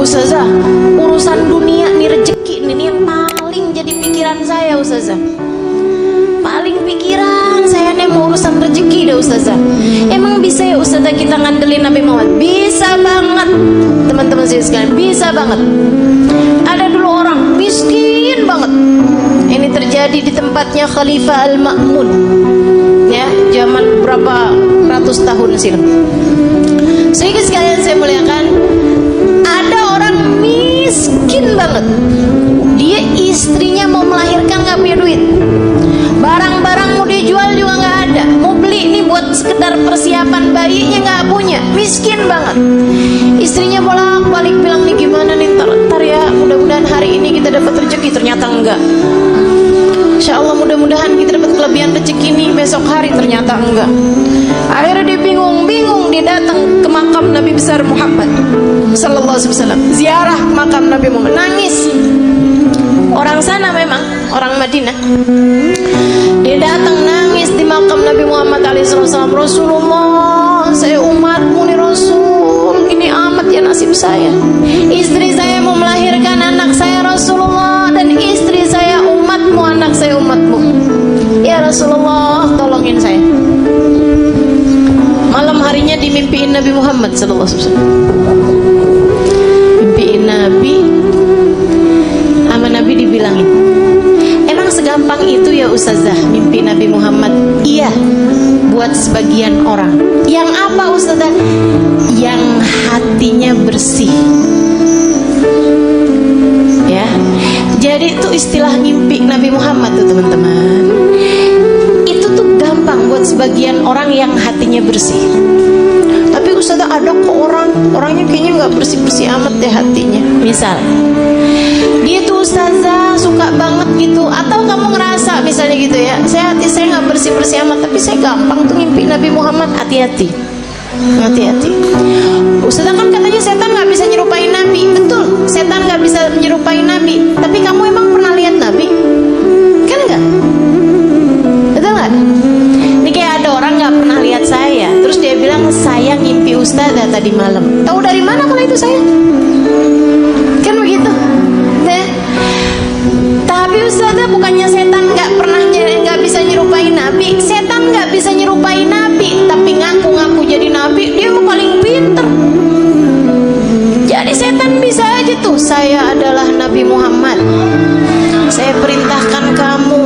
Ustazah, urusan dunia nih, rezeki ini yang paling jadi pikiran saya Ustazah. Paling pikiran saya nih mau urusan rezeki deh Ustazah. Emang bisa ya Ustazah kita ngandelin Nabi Muhammad? Bisa banget teman-teman saya sekalian, bisa banget. Ada dulu orang miskin banget. Ini terjadi di tempatnya Khalifah Al-Ma'mun, ya, zaman berapa ratus tahun silam. Sedikit sekalian saya muliakan, ada orang miskin banget. Dia istrinya mau melahirkan nggak punya duit, barang-barang mau dijual juga nggak ada, mau beli nih buat sekedar persiapan bayinya nggak punya, miskin banget. Istrinya bolak-balik bilang nih gimana nih, ntar ya, mudah-mudahan hari ini kita dapat rezeki, ternyata enggak. Insya Allah mudah-mudahan kita dapat kelebihan rezeki nih besok hari, ternyata enggak. Akhirnya dia bingung, dia datang ke makam Nabi besar Muhammad sallallahu alaihi wasallam, ziarah ke makam Nabi Muhammad, nangis. Orang sana memang, orang Madinah. Dia datang nangis di makam Nabi Muhammad alaihi wasallam. Rasulullah, saya umatmu nih Rasul, ini amat ya nasib saya. Istri saya mau melahirkan anak saya Rasulullah, dan istri saya umatmu, anak saya umatmu. Ya Rasulullah, tolongin saya. Malam harinya dimimpiin Nabi Muhammad sallallahu alaihi wasallam. Mimpiin Nabi, sama Nabi dibilangin, emang segampang itu ya Ustazah mimpi Nabi Muhammad? Iya, buat sebagian orang. Yang apa Ustazah? Yang hatinya bersih. Ya, jadi itu istilah mimpi Nabi Muhammad tuh teman-teman. Itu tuh gampang buat sebagian orang yang hatinya bersih. Tapi Ustazah ada kok orangnya kayaknya nggak bersih-bersih amat deh hatinya. Misal dia tuh Ustazah suka banget gitu, atau kamu ngerasa misalnya gitu ya, hati saya nggak bersih-bersih amat, tapi saya gampang tuh mimpi Nabi Muhammad. Hati-hati. Ustazah kan katanya setan nggak bisa nyerupai Nabi. Betul, setan nggak bisa menyerupai Nabi. Tapi kamu emang pernah lihat Nabi? Kan nggak? Betul nggak? Ini kayak ada orang nggak pernah lihat saya, terus dia bilang saya ngimpi Ustazah tadi malam. Tahu dari mana kalau itu saya? Kan begitu. Tapi Ustazah bukannya setan nggak bisa nyerupai Nabi. Setan nggak bisa nyerupai Nabi, tapi ngaku-ngaku jadi Nabi, dia mah paling pinter. Jadi setan bisa aja tuh, saya adalah Nabi Muhammad, saya perintahkan kamu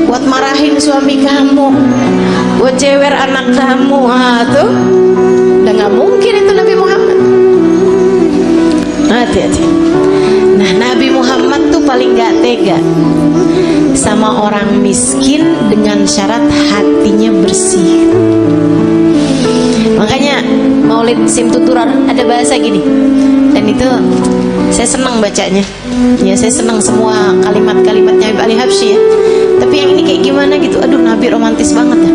buat marahin suami kamu, buat cewer anak kamu. Tuh udah nggak mungkin itu Nabi Muhammad. Hati-hati. Nah, Nabi Muhammad tuh paling gak tega sama orang miskin dengan syarat hatinya bersih. Makanya Maulid Simtuturan ada bahasa gini, dan itu saya senang bacanya. Ya, saya senang semua kalimat-kalimatnya Habib Ali Habsyi ya. Tapi yang ini kayak gimana gitu, aduh Nabi romantis banget ya.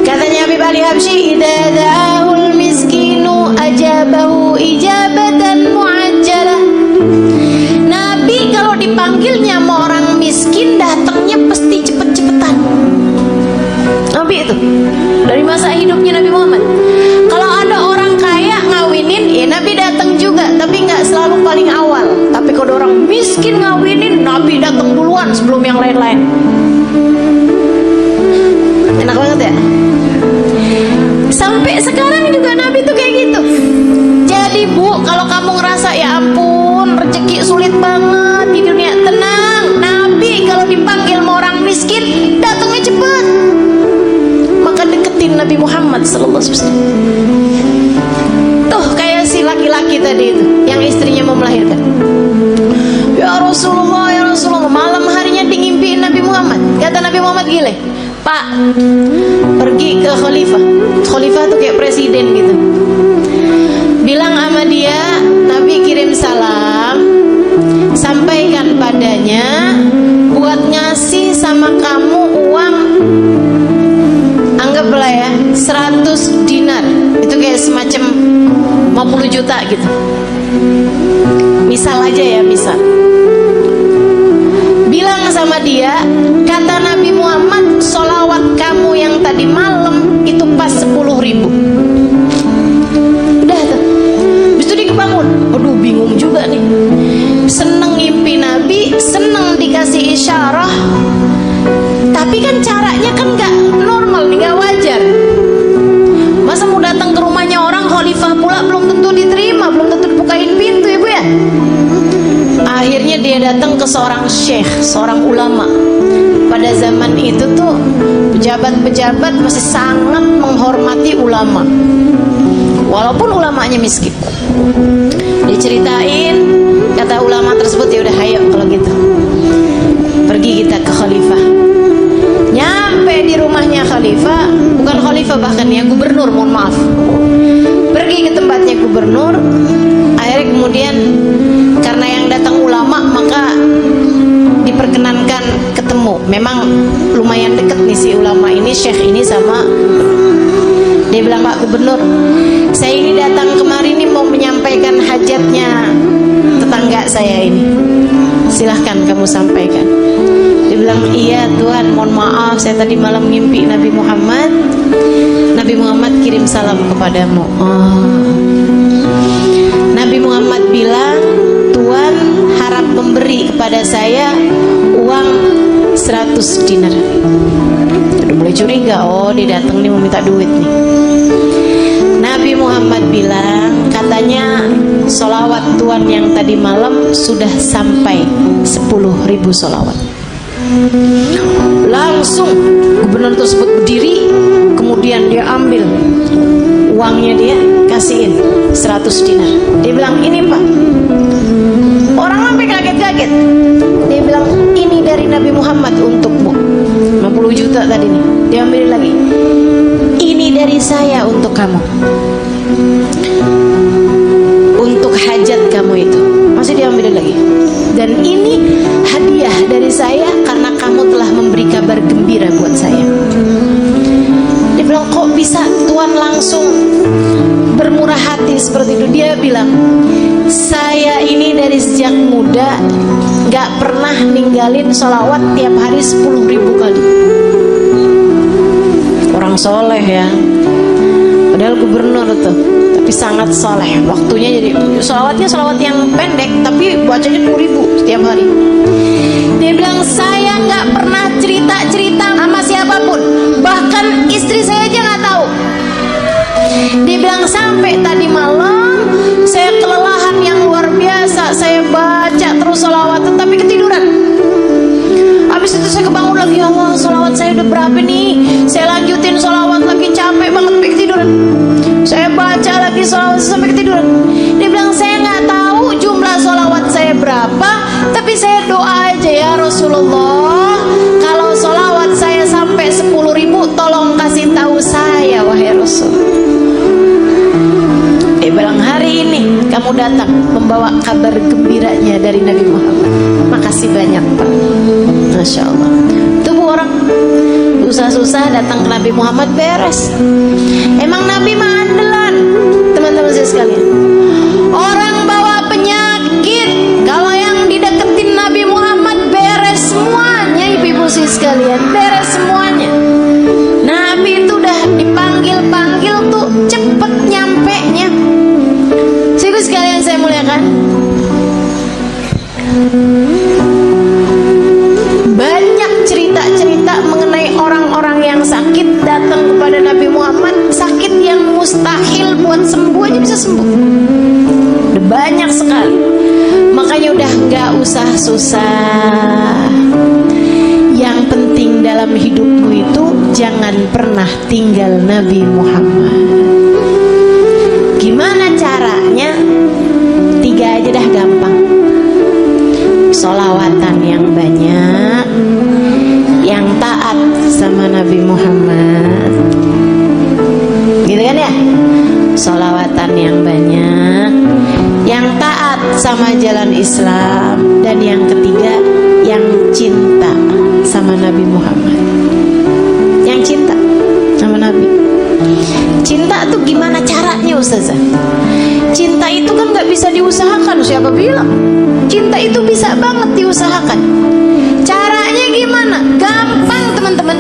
Katanya Habib Ali Habsyi, idza da'ahul miskinu ajabahu ijabatan mu'ajjalah. Nabi kalau dipanggilnya sama orang miskin datangnya pasti cepet-cepetan. Nabi itu dari masa hidupnya Nabi Muhammad. Kalau ada orang kaya ngawinin, ya Nabi datang juga, tapi nggak selalu paling awal. Tapi kalau orang miskin ngawinin, Nabi datang duluan sebelum yang lain-lain. Enak banget ya. Sampai sekarang juga Nabi tuh kayak gitu. Jadi Bu, kalau kamu ngerasa ya ampun rezeki sulit banget di dunia, tenang. Nabi kalau dipanggil sama orang miskin datangnya cepat. Maka deketin Nabi Muhammad sallallahu alaihi wasallam. Tuh kayak si laki-laki tadi itu yang istrinya mau melahirkan. Ya Rasulullah, malam harinya ngimpiin Nabi Muhammad. Kata Nabi Muhammad gile, Pak, pergi ke khalifah. Khalifah tuh kayak presiden gitu. Bilang sama dia, Nabi kirim salam, sampaikan padanya buat ngasih sama kamu uang, anggaplah ya 100 dinar. Itu kayak semacam 50 juta gitu. Misal aja ya, misal. Bilang sama dia, kata Nabi Muhammad, sholawat kamu yang tadi malam itu pas 10.000. Udah tuh. seorang syekh, seorang ulama. Pada zaman itu tuh pejabat-pejabat masih sangat menghormati ulama, walaupun ulamanya miskin. Diceritain, kata ulama tersebut, ya udah ayo kalau gitu pergi kita ke khalifah. Nyampe di rumahnya khalifah, bukan khalifah bahkan ya, gubernur, mohon maaf. Pergi ke tempatnya gubernur. Akhirnya kemudian karena yang datang ulama, maka diperkenankan ketemu. Memang lumayan deket nih si ulama ini, syekh ini sama. Dia bilang, Pak Gubernur, saya ini datang kemari nih mau menyampaikan hajatnya tetangga saya ini. Silahkan kamu sampaikan. Dia bilang, iya Tuhan, mohon maaf, saya tadi malam ngimpi Nabi Muhammad. Nabi Muhammad kirim salam kepadamu. Nabi Muhammad bilang, Tuhan harap memberi kepada saya uang 100 dinar. Udah mulai curiga, oh dia datang nih mau minta duit nih. Nabi Muhammad bilang, katanya solawat Tuhan yang tadi malam sudah sampai 10.000 solawat. Langsung gubernur tersebut berdiri, kemudian dia ambil uangnya, dia kasihin 100 dinar. Dia bilang, ini Pak. Orang sampai kaget-kaget. Dia bilang, ini dari Nabi Muhammad untukmu, 50 juta tadi nih. Dia ambil lagi, ini dari saya untuk kamu, untuk hajat kamu itu. Masih diambil lagi. Dan ini hadiah dari saya karena kamu telah memberi kabar gembira buat saya. Dia bilang, kok bisa Tuhan langsung bermurah hati seperti itu? Dia bilang, saya ini dari sejak muda gak pernah ninggalin sholawat tiap hari 10.000 kali. Orang soleh ya, padahal gubernur tuh, tapi sangat soleh. Waktunya jadi sholawatnya sholawat yang pendek, tapi bacanya 10.000 setiap hari. Dia bilang, saya nggak pernah cerita-cerita sama siapapun, bahkan istri saya aja nggak tahu. Dia bilang, sampai tadi malam saya kelelahan yang luar biasa, saya baca terus sholawat tapi ketiduran. Habis itu saya kebangun lagi, ya Allah, sholawat saya udah berapa nih? Saya lanjutin sholawat lagi, capek banget sampai ketiduran. Saya baca lagi sholawat sampai ketiduran. Dia bilang, saya nggak tahu jumlah sholawat saya berapa, tapi saya doa aja, ya Rasulullah, kalau sholawat saya sampai 10.000, tolong kasih tahu saya, wahai Rasul. Dia bilang, hari ini kamu datang membawa kabar gembiranya dari Nabi Muhammad. Makasih banyak Pak. Masya Allah. Itu bu, orang susah-susah datang ke Nabi Muhammad beres. Emang Nabi mah andalan, teman-teman saya sekalian. Orang bawa penyakit, kalau yang dideketin Nabi Muhammad beres semuanya, ibu-ibu saya sekalian, beres semuanya. Nabi itu udah dipanggil-panggil tuh cepet nyampe nya. Ibu sekalian saya muliakan, banyak cerita-cerita mengenai orang-orang yang sakit datang kepada Nabi Muhammad, sakit yang mustahil buat sembuh aja bisa sembuh. Udah banyak sekali. Makanya udah gak usah susah. Yang penting dalam hidupmu itu jangan pernah tinggal Nabi Muhammad. Gimana caranya? 3 aja dah, gampang. Sholawatan yang banyak, yang taat sama Nabi Muhammad, gitu kan ya? Sholawatan yang banyak, yang taat sama jalan Islam, dan yang ketiga, yang cinta sama Nabi Muhammad. Yang cinta sama Nabi. Cinta tuh gimana caranya Ustazah? Cinta itu kan gak bisa diusahakan. Siapa bilang? Cinta itu bisa banget diusahakan. Caranya gimana? Gampang teman-teman.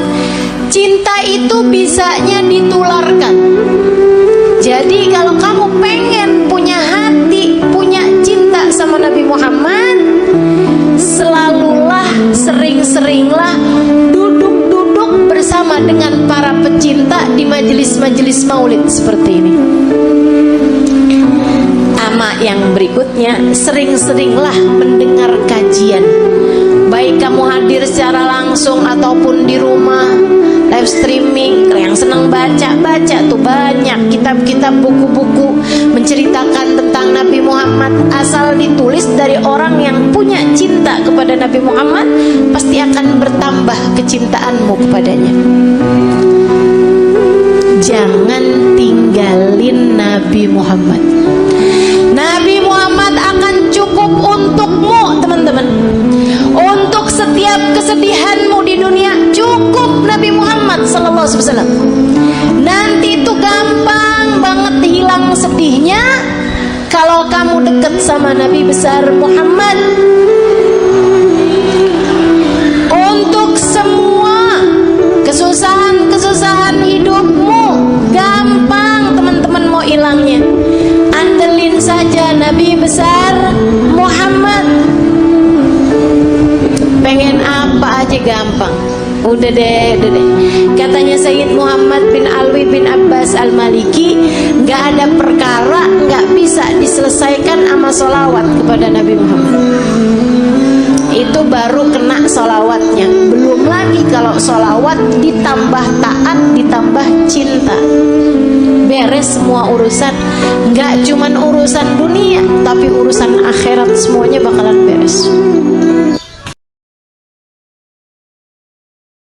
Cinta itu bisanya ditularkan. Jadi kalau kamu pengen punya hati, punya cinta sama Nabi Muhammad, selalulah, sering-seringlah duduk-duduk bersama dengan para pecinta di majelis-majelis maulid seperti ini. Ama yang berikutnya, sering-seringlah mendengar kajian kamu hadir secara langsung ataupun di rumah live streaming. Yang senang baca tuh banyak kitab-kitab, buku-buku menceritakan tentang Nabi Muhammad. Asal ditulis dari orang yang punya cinta kepada Nabi Muhammad, pasti akan bertambah kecintaanmu kepadanya. Jangan tinggalin Nabi Muhammad. Nabi Muhammad akan cukup untukmu, teman-teman. Untuk setiap kesedihanmu di dunia, cukup Nabi Muhammad SAW. Nanti itu gampang banget hilang sedihnya kalau kamu deket sama Nabi besar Muhammad. Untuk semua kesusahan hidupmu gampang, teman-teman, mau hilangnya. Andelin saja Nabi besar Muhammad. Pengen apa aja gampang. Udah deh. Katanya Sayyid Muhammad bin Alwi bin Abbas Al-Maliki, gak ada perkara gak bisa diselesaikan sama sholawat kepada Nabi Muhammad. Itu baru kena sholawatnya. Belum lagi kalau sholawat ditambah taat, ditambah cinta, beres semua urusan. Gak cuman urusan dunia, tapi urusan akhirat semuanya bakalan beres.